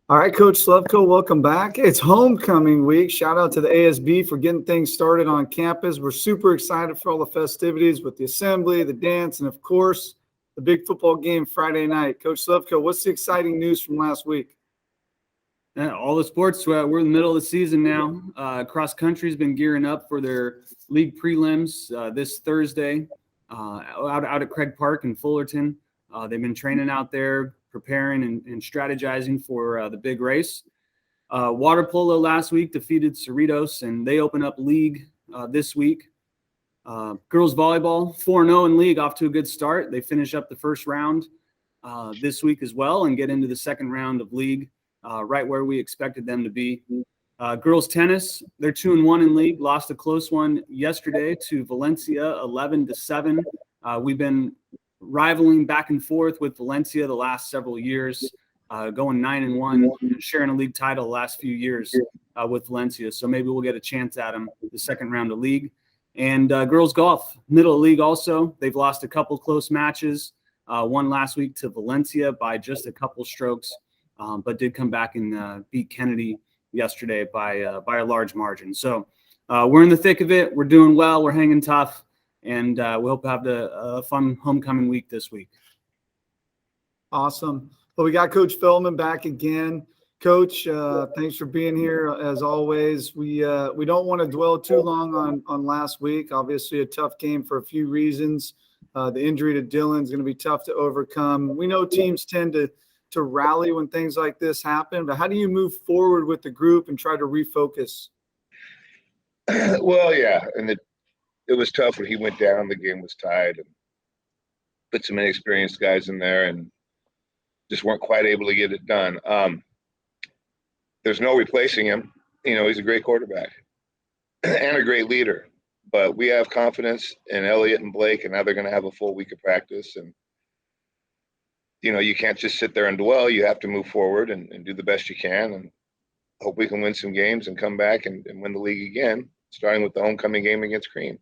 All right, Coach Slevcove, welcome back. It's homecoming week. Shout out to the ASB for getting things started on campus. We're super excited for all the festivities with the assembly, the dance, and, of course, the big football game Friday night. Coach Slevcove, what's the exciting news from last week? All the sports, we're in the middle of the season now. Cross country has been gearing up for their league prelims this Thursday out at Craig Park in Fullerton. They've been training out there, preparing and strategizing for the big race. Water polo last week defeated Cerritos, and they open up league this week. Girls volleyball, 4-0 in league, off to a good start. They finish up the first round this week as well and get into the second round of league, right where we expected them to be. Girls tennis, they're 2-1 in league, lost a close one yesterday to Valencia, 11-7. We've been rivaling back and forth with Valencia the last several years, going 9-1, sharing a league title the last few years with Valencia. So maybe we'll get a chance at them the second round of league. And girls golf, middle of league also. They've lost a couple close matches, one last week to Valencia by just a couple strokes, but did come back and beat Kennedy yesterday by a large margin. So we're in the thick of it. We're doing well. We're hanging tough. And we hope to have a fun homecoming week this week. Awesome. Well, we got Coach Feldman back again. Coach, thanks for being here as always. We don't want to dwell too long on last week. Obviously, a tough game for a few reasons. The injury to Dylan's going to be tough to overcome. We know teams tend to rally when things like this happen, but how do you move forward with the group and try to refocus? Well, yeah, and it was tough when he went down. The game was tied, and put some inexperienced guys in there, and just weren't quite able to get it done. There's no replacing him. He's a great quarterback and a great leader. But we have confidence in Elliott and Blake, and now they're going to have a full week of practice. And you can't just sit there and dwell. You have to move forward and do the best you can, and hope we can win some games and come back and win the league again, starting with the homecoming game against Cream.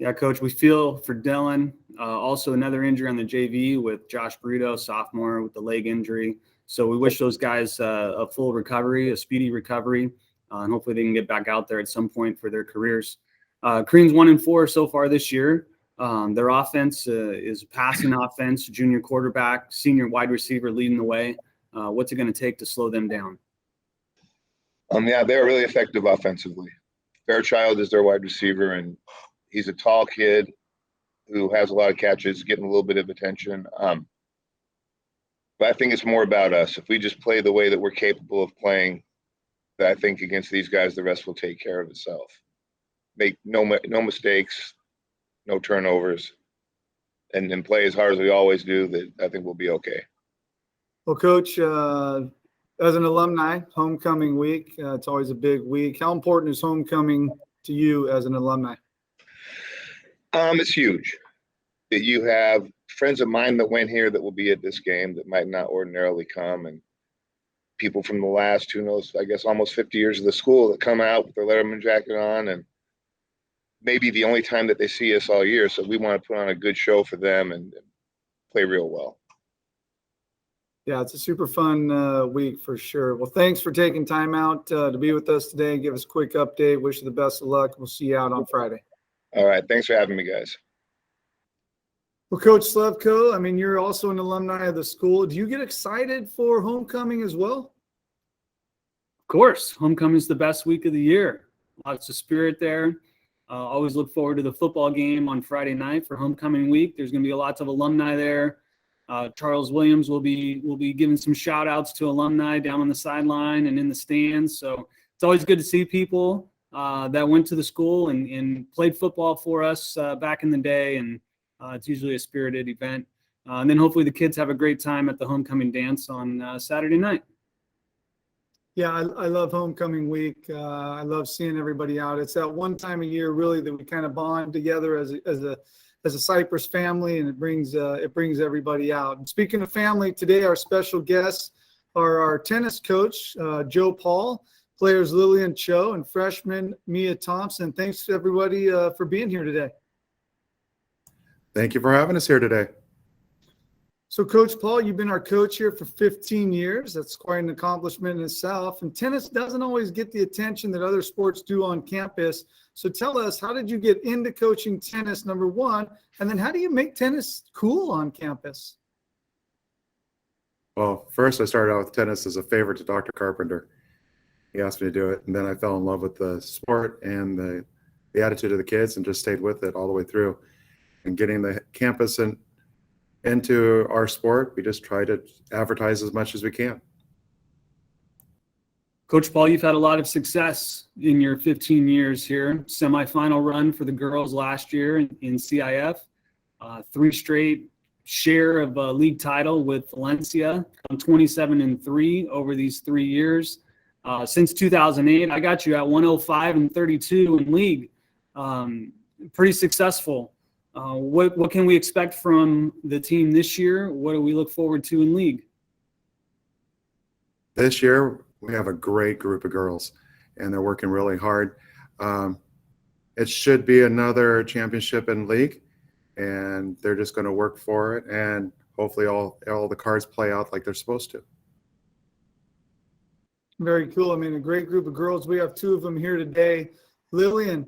Yeah, Coach, we feel for Dylan. Also another injury on the JV with Josh Brito, sophomore, with the leg injury. So we wish those guys a full recovery, a speedy recovery, and hopefully they can get back out there at some point for their careers. Cream's 1-4 so far this year. Their offense is a passing offense, junior quarterback, senior wide receiver leading the way. What's it going to take to slow them down? Yeah, they're really effective offensively. Fairchild is their wide receiver, and he's a tall kid who has a lot of catches, getting a little bit of attention. But I think it's more about us. If we just play the way that we're capable of playing, I think against these guys, the rest will take care of itself. Make no mistakes, no turnovers, and play as hard as we always do. That I think we'll be okay. Well, Coach, as an alumni, homecoming week, it's always a big week. How important is homecoming to you as an alumni? It's huge. That you have friends of mine that went here that will be at this game that might not ordinarily come, and people from the last, who knows, I guess almost 50 years of the school that come out with their Letterman jacket on, and maybe the only time that they see us all year. So we want to put on a good show for them and play real well. Yeah, it's a super fun week for sure. Well, thanks for taking time out to be with us today and give us a quick update. Wish you the best of luck. We'll see you out on Friday. All right. Thanks for having me, guys. Well, Coach Slevcove, you're also an alumni of the school. Do you get excited for homecoming as well? Of course. Homecoming is the best week of the year. Lots of spirit there. Always look forward to the football game on Friday night for homecoming week. There's going to be lots of alumni there. Charles Williams will be giving some shout outs to alumni down on the sideline and in the stands. So it's always good to see people that went to the school and played football for us back in the day. And it's usually a spirited event. And then hopefully the kids have a great time at the homecoming dance on Saturday night. Yeah, I love homecoming week. I love seeing everybody out. It's that one time a year really that we kind of bond together as a Cypress family, and it brings everybody out. And speaking of family, today our special guests are our tennis coach, Joe Paul, players Lillian Cho, and freshman Mia Thompson. Thanks to everybody for being here today. Thank you for having us here today. So, Coach Paul, you've been our coach here for 15 years. That's quite an accomplishment in itself. And tennis doesn't always get the attention that other sports do on campus. So tell us, how did you get into coaching tennis, number one? And then how do you make tennis cool on campus? Well, first I started out with tennis as a favor to Dr. Carpenter. He asked me to do it, and then I fell in love with the sport and the attitude of the kids and just stayed with it all the way through. And getting the campus into our sport, we just try to advertise as much as we can. Coach Paul, you've had a lot of success in your 15 years here. Semifinal run for the girls last year in CIF, 3 straight share of a league title with Valencia. I'm 27-3 over these 3 years. Since 2008, I got you at 105-32 in league. Pretty successful. What can we expect from the team this year? What do we look forward to in league? This year, we have a great group of girls, and they're working really hard. It should be another championship in league, and they're just going to work for it, and hopefully all the cards play out like they're supposed to. Very cool. I mean, a great group of girls. We have 2 of them here today. Lillian,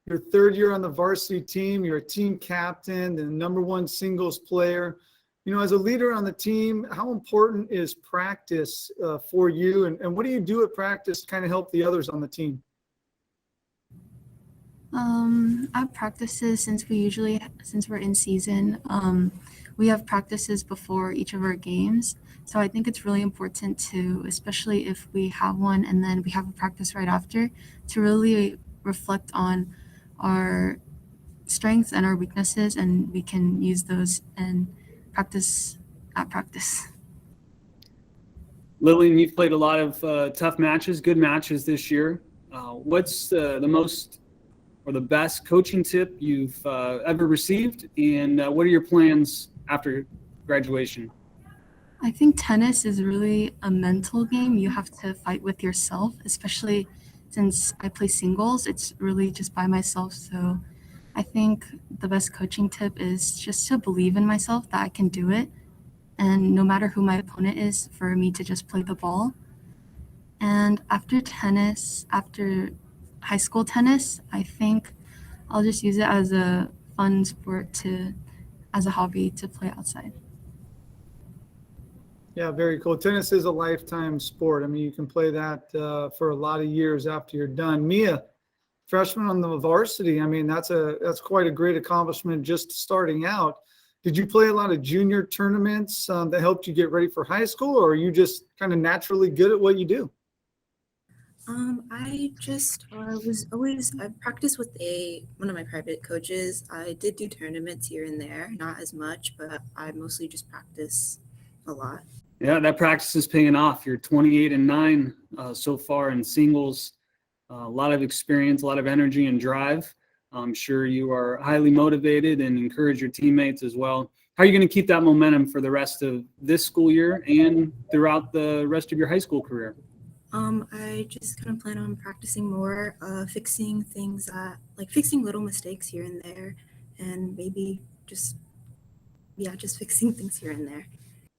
your 3rd year on the varsity team. You're a team captain, the #1 singles player. You know, as a leader on the team, how important is practice for you? And what do you do at practice to kind of help the others on the team? At practices, since we're in season, we have practices before each of our games. So I think it's really important to, especially if we have one and then we have a practice right after, to really reflect on our strengths and our weaknesses, and we can use those and practice at practice. Lillian, you've played a lot of tough matches, good matches this year. What's the most or the best coaching tip you've ever received, and what are your plans after graduation? I think tennis is really a mental game. You have to fight with yourself, especially since I play singles. It's really just by myself. So I think the best coaching tip is just to believe in myself that I can do it. And no matter who my opponent is, for me to just play the ball. And after tennis, after high school tennis, I think I'll just use it as a fun sport as a hobby to play outside. Yeah, very cool. Tennis is a lifetime sport. I mean, you can play that for a lot of years after you're done. Mia, freshman on the varsity. I mean, that's quite a great accomplishment just starting out. Did you play a lot of junior tournaments that helped you get ready for high school, or are you just kind of naturally good at what you do? I practiced with one of my private coaches. I did do tournaments here and there, not as much, but I mostly just practice a lot. Yeah, that practice is paying off. You're 28-9 so far in singles. A lot of experience, a lot of energy and drive. I'm sure you are highly motivated and encourage your teammates as well. How are you going to keep that momentum for the rest of this school year and throughout the rest of your high school career? I just kind of plan on practicing more, fixing things fixing little mistakes here and there, and maybe just fixing things here and there.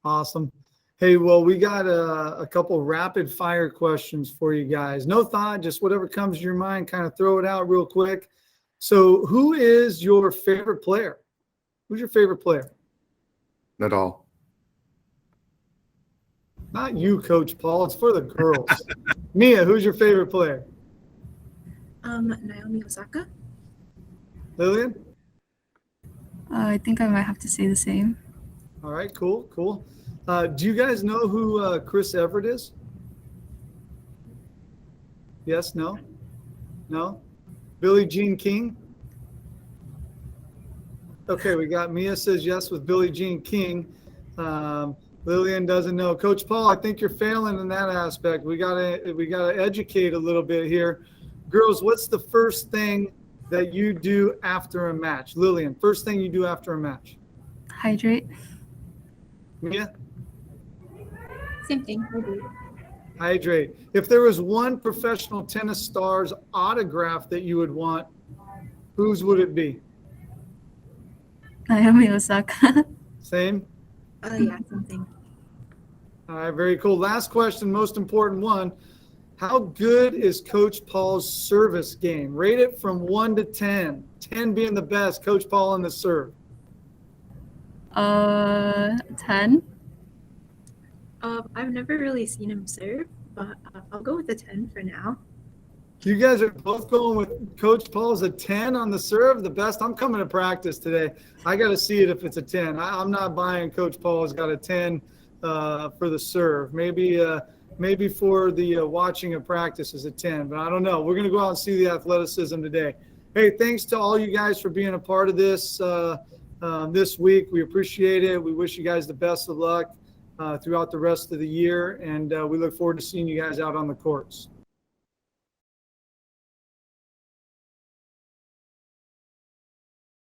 Awesome. Hey, well, we got a couple rapid fire questions for you guys. No thought, just whatever comes to your mind, kind of throw it out real quick. So who is your favorite player? Who's your favorite player? Nadal. Not you, Coach Paul. It's for the girls. Mia, who's your favorite player? Naomi Osaka. Lillian? I think I might have to say the same. All right, cool. Do you guys know who Chris Everett is? Yes, no? No? Billie Jean King? Okay, we got Mia says yes with Billie Jean King. Lillian doesn't know. Coach Paul, I think you're failing in that aspect. We gotta educate a little bit here. Girls, what's the first thing that you do after a match? Lillian, first thing you do after a match? Hydrate. Mia? Same thing. Hydrate. If there was one professional tennis star's autograph that you would want, whose would it be? Naomi Osaka. Same? Yeah, something. All right, very cool. Last question, most important one. How good is Coach Paul's service game? Rate it from 1 to 10. 10 being the best. Coach Paul in the serve. 10. I've never really seen him serve, but I'll go with a 10 for now. You guys are both going with Coach Paul's a 10 on the serve, the best. I'm coming to practice today. I got to see it if it's a 10. I'm not buying Coach Paul's got a 10 for the serve. Maybe for the watching of practice is a 10, but I don't know. We're going to go out and see the athleticism today. Hey, thanks to all you guys for being a part of this this week. We appreciate it. We wish you guys the best of luck throughout the rest of the year, and we look forward to seeing you guys out on the courts.